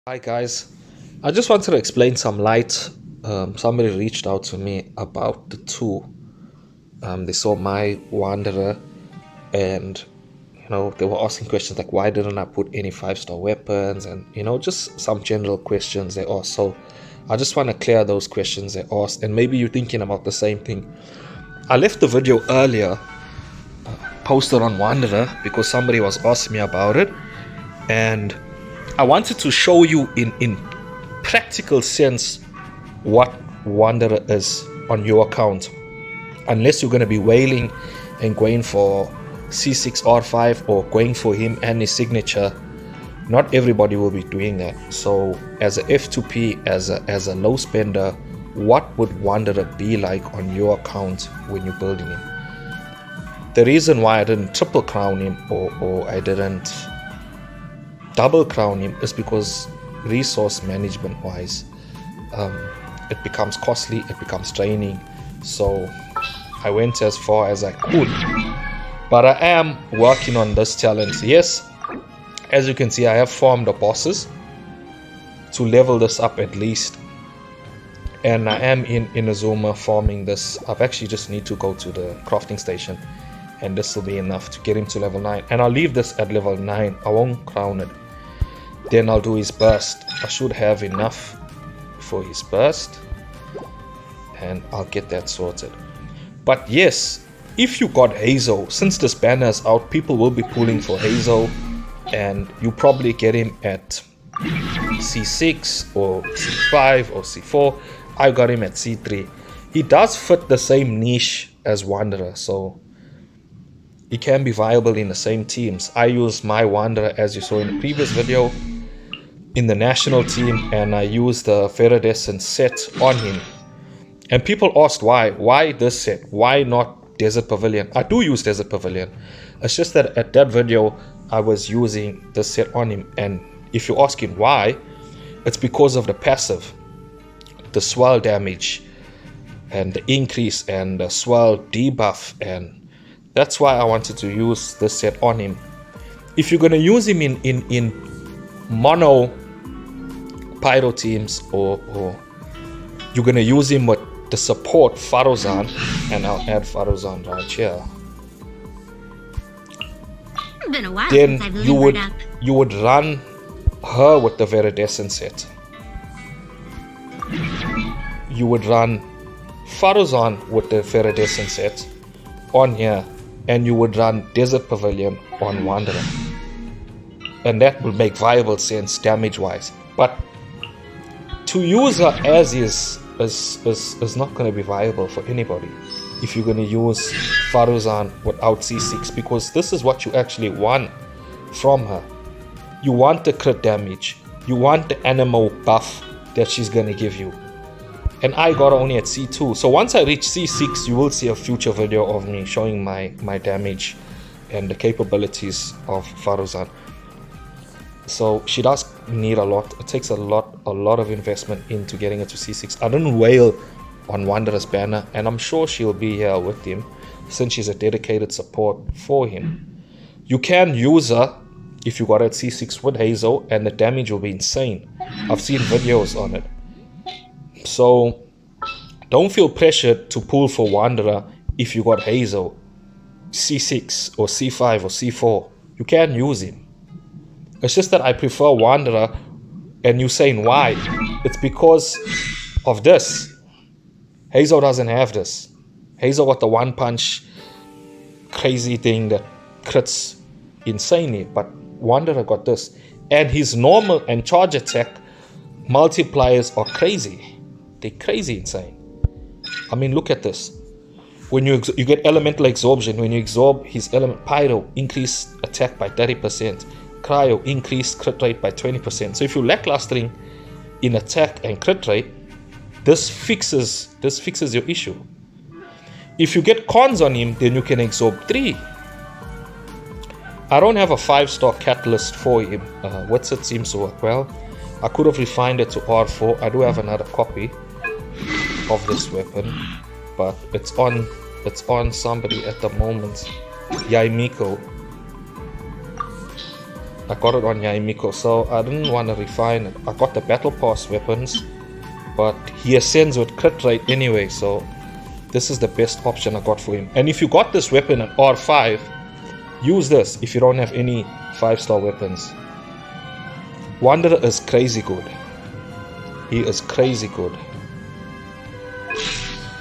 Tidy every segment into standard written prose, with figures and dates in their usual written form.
Hi guys, I just wanted to explain some light. Somebody reached out to me about the two. They saw my Wanderer, and they were asking questions like why didn't I put any 5-star weapons, and just some general questions they asked. So I just want to clear those questions they asked, and maybe you're thinking about the same thing. I left the video earlier posted on Wanderer because somebody was asking me about it, and I wanted to show you in practical sense what Wanderer is on your account. Unless you're going to be wailing and going for C6 R5 or going for him and his signature, not everybody will be doing that. So as a F2P, as a low spender, what would Wanderer be like on your account when you're building him? The reason why I didn't triple crown him or I didn't double crown him is because resource management wise it becomes costly, it becomes draining. So I went as far as I could, but I am working on this challenge. Yes, as you can see, I have farmed the bosses to level this up at least, and I am in Inazuma farming this. I've actually just need to go to the crafting station, and this will be enough to get him to level 9, and I'll leave this at level 9. I won't crown it. Then I'll do his burst. I should have enough for his burst, and I'll get that sorted. But yes, if you got Hazo, since this banner is out, people will be pulling for Hazo, and you probably get him at C6 or C5 or C4. I got him at C3. He does fit the same niche as Wanderer, so he can be viable in the same teams. I use my Wanderer, as you saw in the previous video, in the national team, and I use the Viridescent set on him. And people asked why this set, why not Desert Pavilion? I do use Desert Pavilion. It's just that at that video I was using this set on him, and if you're asking why, it's because of the passive, the swirl damage and the increase and the swirl debuff, and that's why I wanted to use this set on him. If you're gonna use him in mono pyro teams, or you're gonna use him with the support Farozan, and I'll add Farozan right here, been a while then since I've you would run her with the Viridescent set. You would run Farozan with the Viridescent set on here, and you would run Desert Pavilion on Wanderer, and that will make viable sense damage wise. But to use her as is not going to be viable for anybody if you're going to use Faruzan without C6, because this is what you actually want from her. You want the crit damage, you want the animal buff that she's going to give you, and I got her only at C2. So once I reach C6, you will see a future video of me showing my damage and the capabilities of Faruzan. So she does need a lot. It takes a lot of investment into getting her to C6. I didn't wail on Wanderer's banner, and I'm sure she'll be here with him since she's a dedicated support for him. You can use her if you got her at C6 with Hazo, and the damage will be insane. I've seen videos on it. So don't feel pressured to pull for Wanderer if you got Hazo C6 or C5 or C4. You can use him. It's just that I prefer Wanderer, and you saying why? It's because of this. Hazo doesn't have this. Hazo got the one punch crazy thing that crits insanely, but Wanderer got this. And his normal and charge attack multipliers are crazy. They're crazy insane. I mean, look at this. When you get elemental absorption, when you absorb his element, Pyro increase attack by 30%. Cryo increased crit rate by 20%. So if you're lacklustering in attack and crit rate, this fixes your issue. If you get cons on him, then you can absorb 3. I don't have a 5-star catalyst for him. What's it seems to work well. I could have refined it to R4. I do have another copy of this weapon, but it's on somebody at the moment, Yaimiko. I got it on Yaimiko, so I didn't want to refine it. I got the battle pass weapons, but he ascends with crit rate anyway, so this is the best option I got for him. And if you got this weapon at R5, use this if you don't have any 5-star weapons. Wanderer is crazy good. He is crazy good.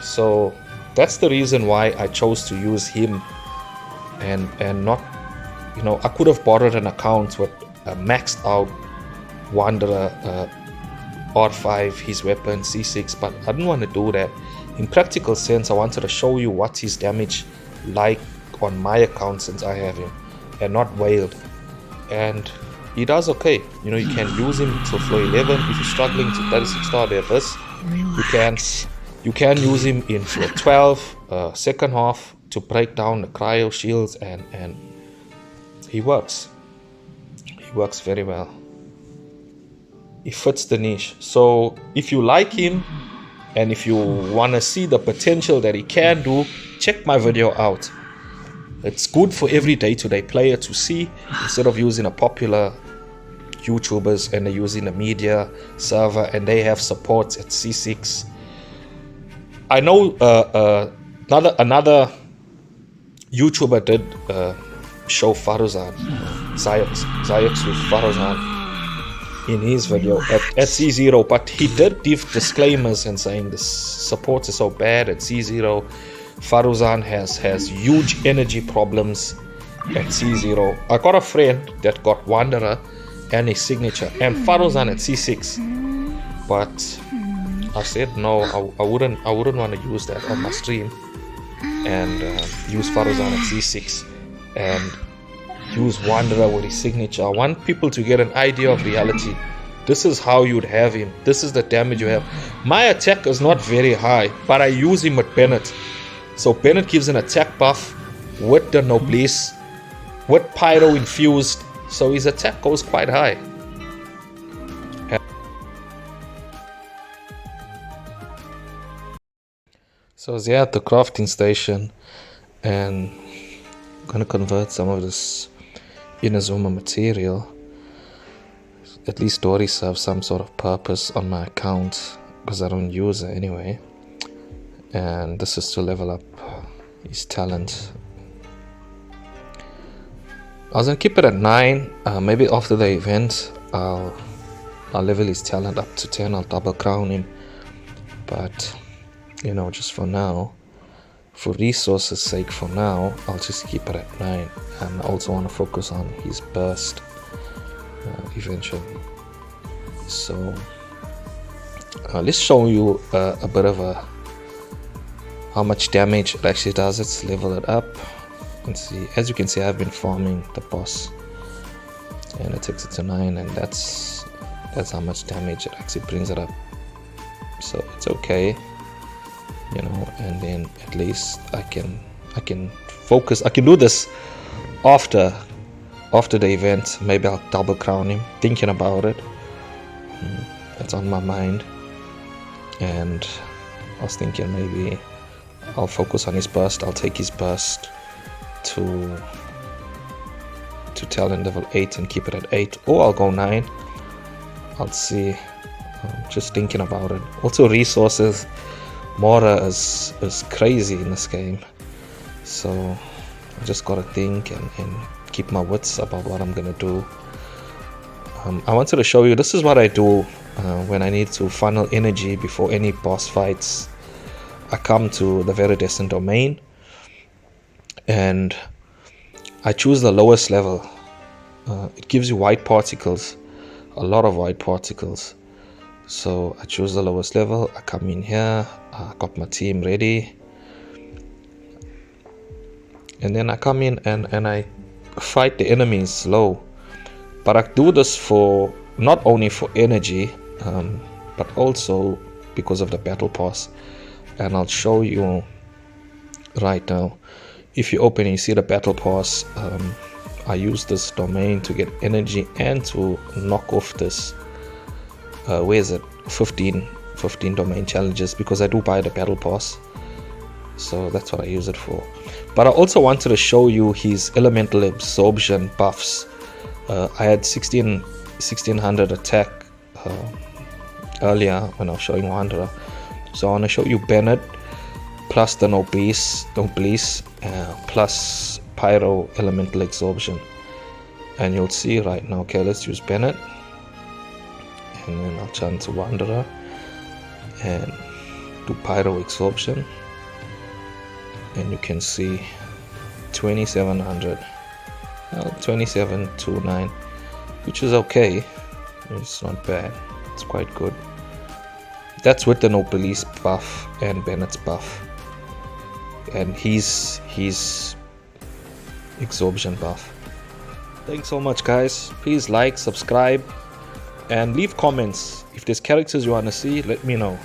So that's the reason why I chose to use him and not, you know, I could have borrowed an account with a maxed out Wanderer, R5, his weapon, C6, but I didn't want to do that. In practical sense, I wanted to show you what's his damage like on my account since I have him, and not Wailed. And he does okay. You know, you can use him till floor 11. If you're struggling to 36-star Devas, you can use him in floor 12, second half, to break down the cryo shields, and he works. He works very well. He fits the niche. So if you like him and if you want to see the potential that he can do, check my video out. It's good for every day-to-day player to see, instead of using a popular YouTubers and they're using a media server and they have supports at C6. I know another YouTuber did show Faruzan, Zayux with Faruzan in his video at C0, but he did give disclaimers and saying the support is so bad at C0. Faruzan has huge energy problems at C0. I got a friend that got Wanderer and his signature and Faruzan at C6, but I said no, I wouldn't want to use that on my stream and use Faruzan at C6 and use Wanderer with his signature. I want people to get an idea of reality. This is how you'd have him. This is the damage you have. My attack is not very high, but I use him with Bennett. So Bennett gives an attack buff with the Noblesse, with Pyro infused, so his attack goes quite high. So I was here at the crafting station and I'm gonna convert some of this Inazuma material. At least Dory serves some sort of purpose on my account because I don't use it anyway. And this is to level up his talent. I was gonna keep it at 9. Maybe after the event I'll level his talent up to 10. I'll double crown him, but you know, just for now, for resources sake, for now I'll just keep it at 9. And I also want to focus on his burst eventually. So let's show you a bit of how much damage it actually does. Let's level it up and see. As you can see, I've been farming the boss and it takes it to 9, and that's how much damage it actually brings it up. So it's okay, you know. And then at least I can focus. I can do this after the event. Maybe I'll double crown him, thinking about it. That's on my mind. And I was thinking maybe I'll focus on his burst. I'll take his burst to talent level 8 and keep it at 8, or I'll go 9. I'll see. Just thinking about it. Also resources, Mora is crazy in this game, so I just gotta think and keep my wits about what I'm gonna do. I wanted to show you, this is what I do when I need to funnel energy before any boss fights. I come to the Veridescent domain and I choose the lowest level. It gives you white particles, a lot of white particles. So I choose the lowest level. I come in here, I got my team ready, and then I come in and I fight the enemies low. But I do this for not only for energy, but also because of the battle pass. And I'll show you right now. If you open and you see the battle pass, I use this domain to get energy and to knock off this where is it, 15 domain challenges, because I do buy the battle pass. So that's what I use it for. But I also wanted to show you his elemental absorption buffs. I had 1600 attack earlier when I was showing Wanderer. So I want to show you Bennett plus the Noblesse plus Pyro Elemental Absorption. And you'll see right now. Okay, let's use Bennett. And then I'll turn to Wanderer and do Pyro Absorption. And you can see 2700. 2729, which is okay. It's not bad. It's quite good. That's with the Noblesse buff and Bennett's buff, and his absorption buff. Thanks so much, guys. Please like, subscribe, and leave comments. If there's characters you want to see, let me know.